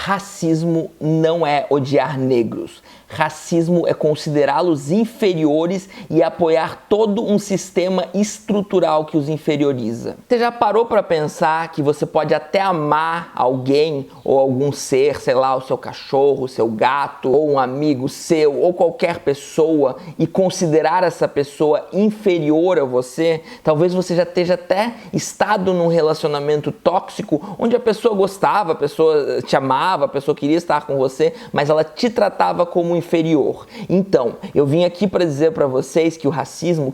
Racismo não é odiar negros. Racismo é considerá-los inferiores e apoiar todo um sistema estrutural que os inferioriza. Você já parou para pensar que você pode até amar alguém ou algum ser, sei lá, o seu cachorro, o seu gato, ou um amigo seu, ou qualquer pessoa, e considerar essa pessoa inferior a você? Talvez você já esteja até estado num relacionamento tóxico onde a pessoa gostava, a pessoa te amava, a pessoa queria estar com você, mas ela te tratava como inferior. Então, eu vim aqui para dizer para vocês que o racismo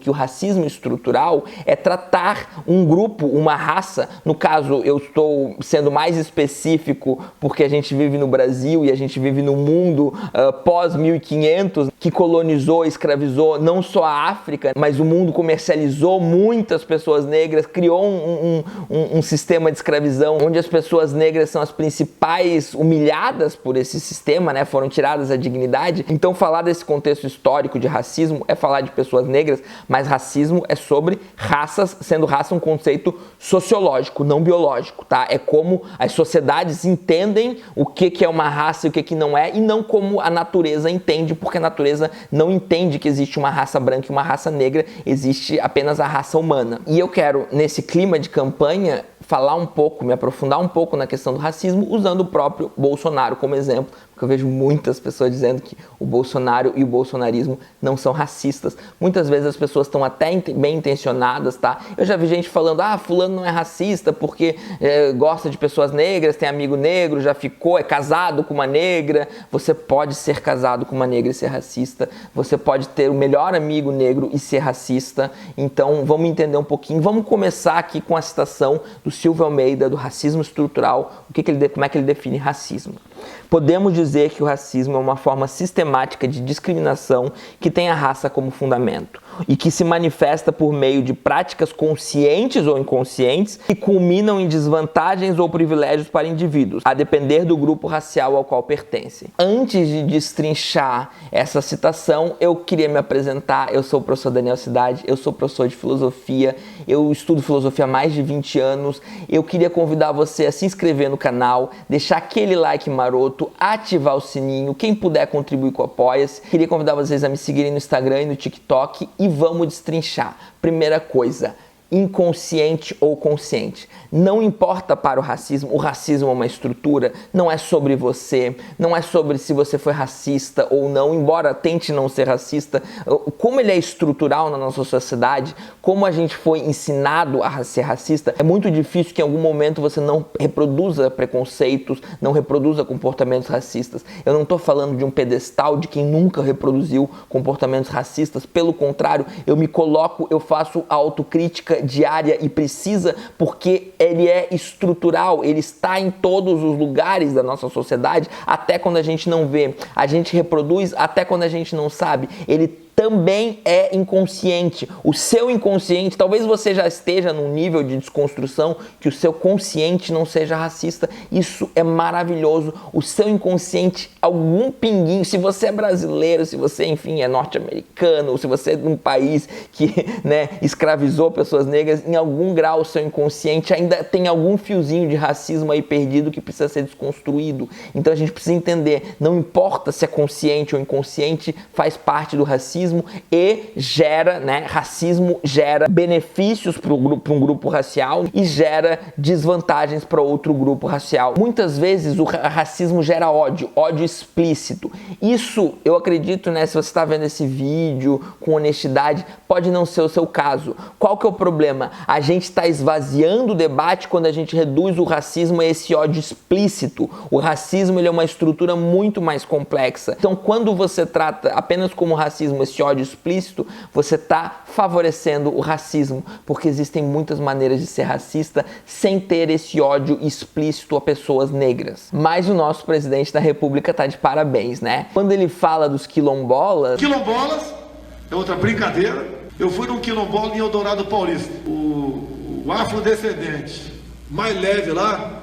estrutural é tratar um grupo, uma raça, no caso eu estou sendo mais específico porque a gente vive no Brasil e a gente vive num mundo pós-1500 que colonizou, escravizou não só a África, mas o mundo comercializou muitas pessoas negras, criou um sistema de escravidão onde as pessoas negras são as principais humilhadas por esse sistema, né? Foram tiradas a dignidade. Então falar desse contexto histórico de racismo é falar de pessoas negras, mas racismo é sobre raças, sendo raça um conceito sociológico, não biológico, tá? É como as sociedades entendem o que é uma raça e o que não é, e não como a natureza entende, porque a natureza não entende que existe uma raça branca e uma raça negra, existe apenas a raça humana. E eu quero, nesse clima de campanha, falar um pouco, me aprofundar um pouco na questão do racismo, usando o próprio Bolsonaro como exemplo, porque eu vejo muitas pessoas dizendo que o Bolsonaro e o bolsonarismo não são racistas. Muitas vezes as pessoas estão até bem intencionadas, tá? Eu já vi gente falando, fulano não é racista porque gosta de pessoas negras, tem amigo negro, já ficou, é casado com uma negra. Você pode ser casado com uma negra e ser racista, você pode ter o melhor amigo negro e ser racista. Então vamos entender um pouquinho, vamos começar aqui com a citação do Silvio Almeida, do racismo estrutural, como é que ele define racismo. Podemos dizer que o racismo é uma forma sistemática de discriminação que tem a raça como fundamento e que se manifesta por meio de práticas conscientes ou inconscientes que culminam em desvantagens ou privilégios para indivíduos, a depender do grupo racial ao qual pertencem. Antes de destrinchar essa citação, eu queria me apresentar. Eu sou o professor Daniel Cidade, eu sou professor de filosofia, eu estudo filosofia há mais de 20 anos. Eu queria convidar você a se inscrever no canal, deixar aquele like maroto, ativar o sininho, quem puder contribuir com o Apoia-se. Queria convidar vocês a me seguirem no Instagram e no TikTok e vamos destrinchar. Primeira coisa, inconsciente ou consciente. Não importa para o racismo é uma estrutura, não é sobre você, não é sobre se você foi racista ou não, embora tente não ser racista. Como ele é estrutural na nossa sociedade, como a gente foi ensinado a ser racista, é muito difícil que em algum momento você não reproduza preconceitos, não reproduza comportamentos racistas. Eu não estou falando de um pedestal de quem nunca reproduziu comportamentos racistas, pelo contrário, eu me coloco, eu faço autocrítica diária e precisa, porque ele é estrutural, ele está em todos os lugares da nossa sociedade, até quando a gente não vê, a gente reproduz até quando a gente não sabe, ele também é inconsciente. O seu inconsciente, talvez você já esteja num nível de desconstrução que o seu consciente não seja racista. Isso é maravilhoso. O seu inconsciente, algum pinguinho, se você é brasileiro, se você, enfim, é norte-americano, ou se você é de um país que, escravizou pessoas negras, em algum grau o seu inconsciente ainda tem algum fiozinho de racismo aí perdido que precisa ser desconstruído. Então a gente precisa entender, não importa se é consciente ou inconsciente, faz parte do racismo e gera, racismo gera benefícios para um grupo racial e gera desvantagens para outro grupo racial. Muitas vezes o racismo gera ódio explícito. Isso, eu acredito, se você está vendo esse vídeo com honestidade, pode não ser o seu caso. Qual que é o problema? A gente está esvaziando o debate quando a gente reduz o racismo a esse ódio explícito. O racismo ele é uma estrutura muito mais complexa. Então, quando você trata apenas como racismo esse ódio explícito, você está favorecendo o racismo, porque existem muitas maneiras de ser racista sem ter esse ódio explícito a pessoas negras. Mas o nosso presidente da República está de parabéns, Quando ele fala dos quilombolas... Quilombolas é outra brincadeira. Eu fui num quilombola em Eldorado Paulista. O afrodescendente mais leve lá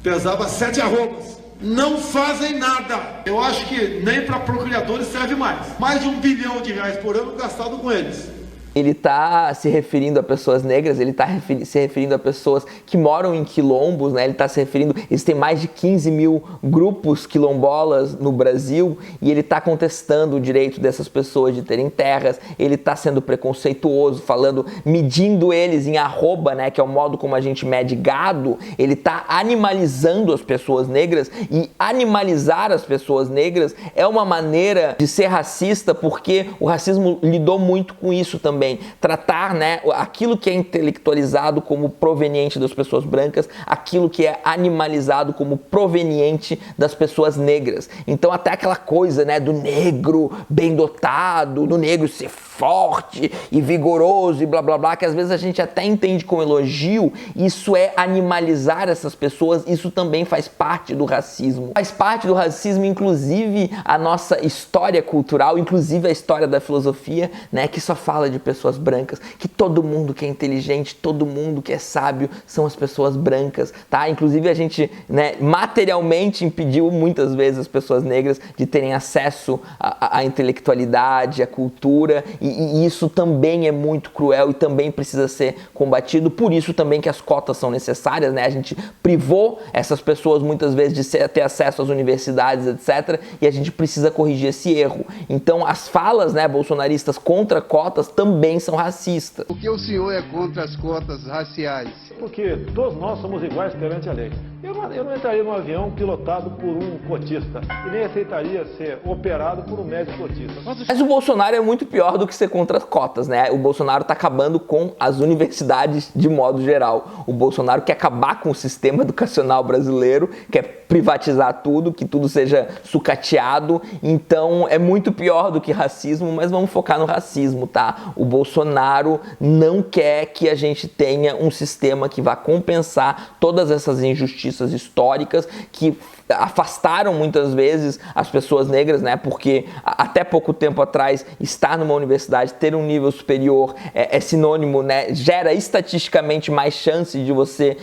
pesava 7 arrobas. Não fazem nada. Eu acho que nem para procriadores serve mais. Mais de R$1 bilhão por ano gastado com eles. Ele está se referindo a pessoas negras, ele está se referindo a pessoas que moram em quilombos, né? Ele está se referindo, existem mais de 15 mil grupos quilombolas no Brasil e ele está contestando o direito dessas pessoas de terem terras, ele está sendo preconceituoso, falando, medindo eles em arroba, né? Que é o modo como a gente mede gado, ele está animalizando as pessoas negras e animalizar as pessoas negras é uma maneira de ser racista porque o racismo lidou muito com isso também. Tratar, né, aquilo que é intelectualizado como proveniente das pessoas brancas, aquilo que é animalizado como proveniente das pessoas negras. Então até aquela coisa, né, do negro bem dotado, do negro ser forte e vigoroso e blá blá blá, que às vezes a gente até entende como elogio, isso é animalizar essas pessoas, isso também faz parte do racismo. Faz parte do racismo, inclusive, a nossa história cultural, inclusive a história da filosofia, né, que só fala de pessoas brancas, que todo mundo que é inteligente, todo mundo que é sábio são as pessoas brancas, tá? Inclusive a gente, né, materialmente impediu muitas vezes as pessoas negras de terem acesso à intelectualidade, à cultura, e isso também é muito cruel e também precisa ser combatido, por isso também que as cotas são necessárias, né? A gente privou essas pessoas muitas vezes de ter acesso às universidades, etc, e a gente precisa corrigir esse erro. Então as falas, né, bolsonaristas contra cotas também são racistas. Por que o senhor é contra as cotas raciais? Porque todos nós somos iguais perante a lei. Eu não entraria num avião pilotado por um cotista e nem aceitaria ser operado por um médico cotista. Mas o Bolsonaro é muito pior do que ser contra as cotas, né? O Bolsonaro está acabando com as universidades de modo geral. O Bolsonaro quer acabar com o sistema educacional brasileiro, quer privatizar tudo, que tudo seja sucateado. Então é muito pior do que racismo, mas vamos focar no racismo, tá? O Bolsonaro não quer que a gente tenha um sistema que vá compensar todas essas injustiças históricas que afastaram muitas vezes as pessoas negras, né? Porque até pouco tempo atrás estar numa universidade, ter um nível superior é sinônimo, né? Gera estatisticamente mais chance de você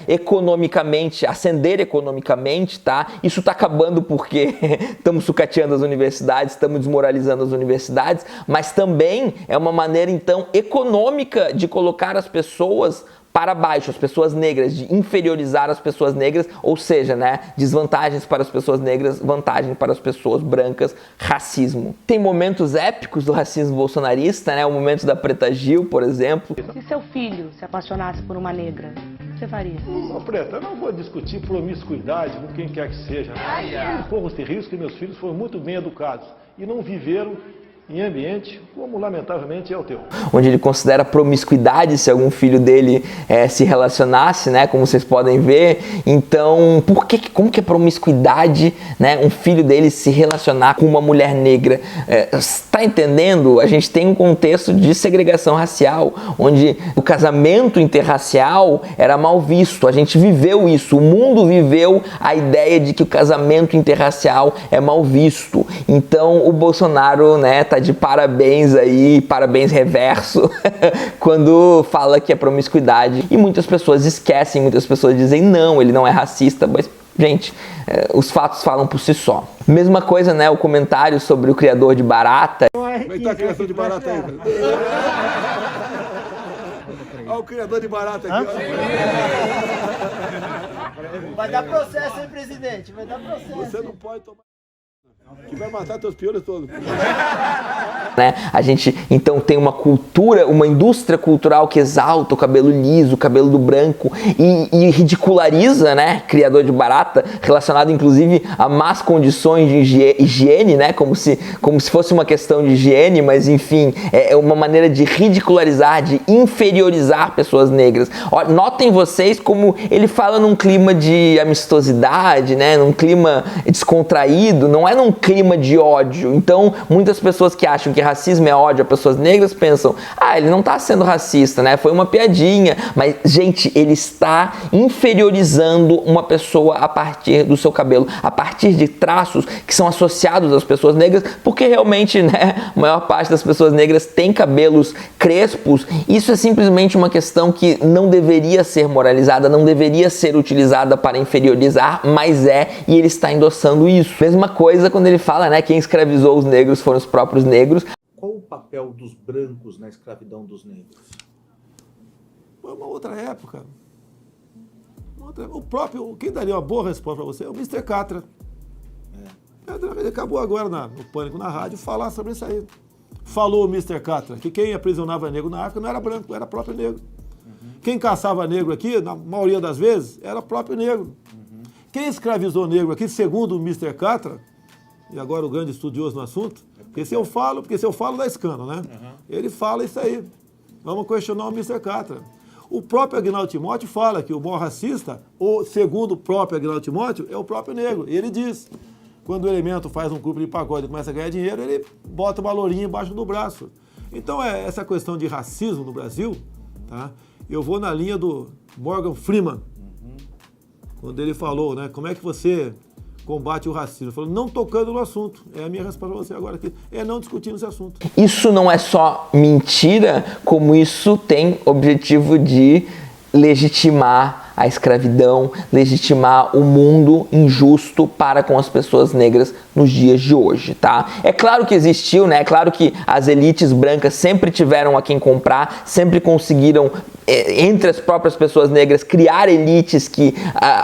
economicamente, ascender economicamente, tá? Isso tá acabando porque estamos sucateando as universidades, estamos desmoralizando as universidades, mas também é uma maneira então econômica de colocar as pessoas para baixo, as pessoas negras, de inferiorizar as pessoas negras, ou seja, né, desvantagens para as pessoas negras, vantagem para as pessoas brancas, racismo. Tem momentos épicos do racismo bolsonarista, né, o momento da Preta Gil, por exemplo. Se seu filho se apaixonasse por uma negra, o que você faria? Ô, Preta, eu não vou discutir promiscuidade com quem quer que seja. Eu corro esse risco que meus filhos foram muito bem educados e não viveram em ambiente como lamentavelmente é o teu. Onde ele considera promiscuidade se algum filho dele se relacionasse, né, como vocês podem ver. Então, como que é promiscuidade, né, um filho dele se relacionar com uma mulher negra? Tá entendendo? A gente tem um contexto de segregação racial, onde o casamento interracial era mal visto. A gente viveu isso, o mundo viveu a ideia de que o casamento interracial é mal visto. Então, o Bolsonaro, né, tá de parabéns aí, parabéns reverso, quando fala que é promiscuidade. E muitas pessoas esquecem, muitas pessoas dizem não, ele não é racista, mas, gente, os fatos falam por si só. Mesma coisa, né, o comentário sobre o criador de barata. Como é que tá a criação de barata aí? Olha o criador de barata aqui. Vai dar processo, hein, presidente? Vai dar processo. Você não pode tomar... que vai matar teus piolhos todos. Né? A gente então tem uma cultura, uma indústria cultural que exalta o cabelo liso, o cabelo do branco e ridiculariza, né, criador de barata, relacionado inclusive a más condições de higiene, né, como se fosse uma questão de higiene, mas enfim, é uma maneira de ridicularizar, de inferiorizar pessoas negras. Ó, notem vocês como ele fala num clima de amistosidade, né, num clima descontraído, não é num clima de ódio. Então, muitas pessoas que acham que racismo é ódio a pessoas negras pensam, ele não está sendo racista, né? Foi uma piadinha. Mas, gente, ele está inferiorizando uma pessoa a partir do seu cabelo, a partir de traços que são associados às pessoas negras, porque realmente, né, a maior parte das pessoas negras tem cabelos crespos. Isso é simplesmente uma questão que não deveria ser moralizada, não deveria ser utilizada para inferiorizar, mas e ele está endossando isso. Mesma coisa quando ele fala, né, quem escravizou os negros foram os próprios negros. Qual o papel dos brancos na escravidão dos negros? Foi uma outra época. O próprio, quem daria uma boa resposta para você é o Mr. Catra. Ele acabou agora no Pânico na rádio falar sobre isso aí. Falou o Mr. Catra que quem aprisionava negro na África não era branco, era próprio negro. Quem caçava negro aqui, na maioria das vezes, era próprio negro. Quem escravizou negro aqui, segundo o Mr. Catra, e agora o grande estudioso no assunto, porque se eu falo dá escândalo, né? Ele fala isso aí. Vamos questionar o Mr. Catra. O próprio Aguinaldo Timóteo fala que o maior racista, ou segundo o próprio Aguinaldo Timóteo, é o próprio negro. E ele diz, quando o elemento faz um grupo de pagode e começa a ganhar dinheiro, ele bota uma lourinha embaixo do braço. Então, essa questão de racismo no Brasil, tá? Eu vou na linha do Morgan Freeman, quando ele falou, né, como é que você combate o racismo? Ele falou, não tocando no assunto. É a minha resposta para você agora aqui, é não discutindo esse assunto. Isso não é só mentira, como isso tem objetivo de legitimar a escravidão, legitimar o mundo injusto para com as pessoas negras nos dias de hoje, tá? É claro que existiu, né? É claro que as elites brancas sempre tiveram a quem comprar, sempre conseguiram, entre as próprias pessoas negras, criar elites que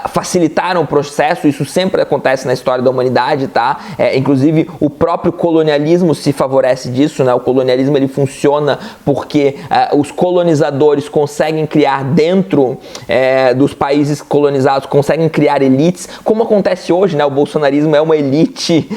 facilitaram o processo. Isso sempre acontece na história da humanidade, tá? Inclusive, o próprio colonialismo se favorece disso, né? O colonialismo, ele funciona porque os colonizadores conseguem criar dentro dos países colonizados, conseguem criar elites, como acontece hoje, né? O bolsonarismo é uma elite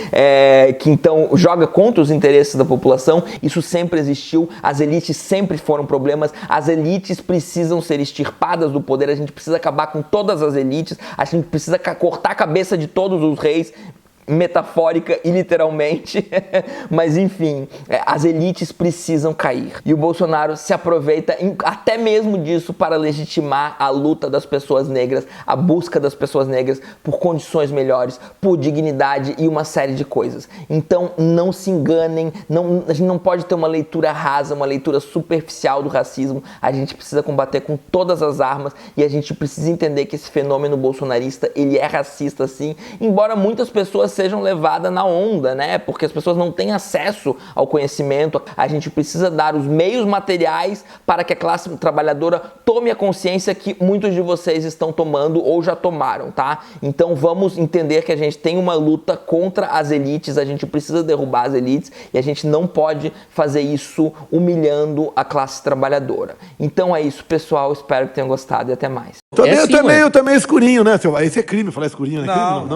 que então joga contra os interesses da população. Isso sempre existiu, as elites sempre foram problemas, as elites precisam ser extirpadas do poder, a gente precisa acabar com todas as elites, a gente precisa cortar a cabeça de todos os reis, metafórica e literalmente, mas enfim, as elites precisam cair. E o Bolsonaro se aproveita até mesmo disso para legitimar a luta das pessoas negras, a busca das pessoas negras por condições melhores, por dignidade e uma série de coisas. Então não se enganem, a gente não pode ter uma leitura rasa, uma leitura superficial do racismo. A gente precisa combater com todas as armas e a gente precisa entender que esse fenômeno bolsonarista, ele é racista sim, embora muitas pessoas sejam levadas na onda, né? Porque as pessoas não têm acesso ao conhecimento. A gente precisa dar os meios materiais para que a classe trabalhadora tome a consciência que muitos de vocês estão tomando ou já tomaram, tá? Então vamos entender que a gente tem uma luta contra as elites, a gente precisa derrubar as elites e a gente não pode fazer isso humilhando a classe trabalhadora. Então é isso, pessoal. Espero que tenham gostado e até mais. Eu também escurinho, né? Esse é crime falar escurinho, né? Não, Não.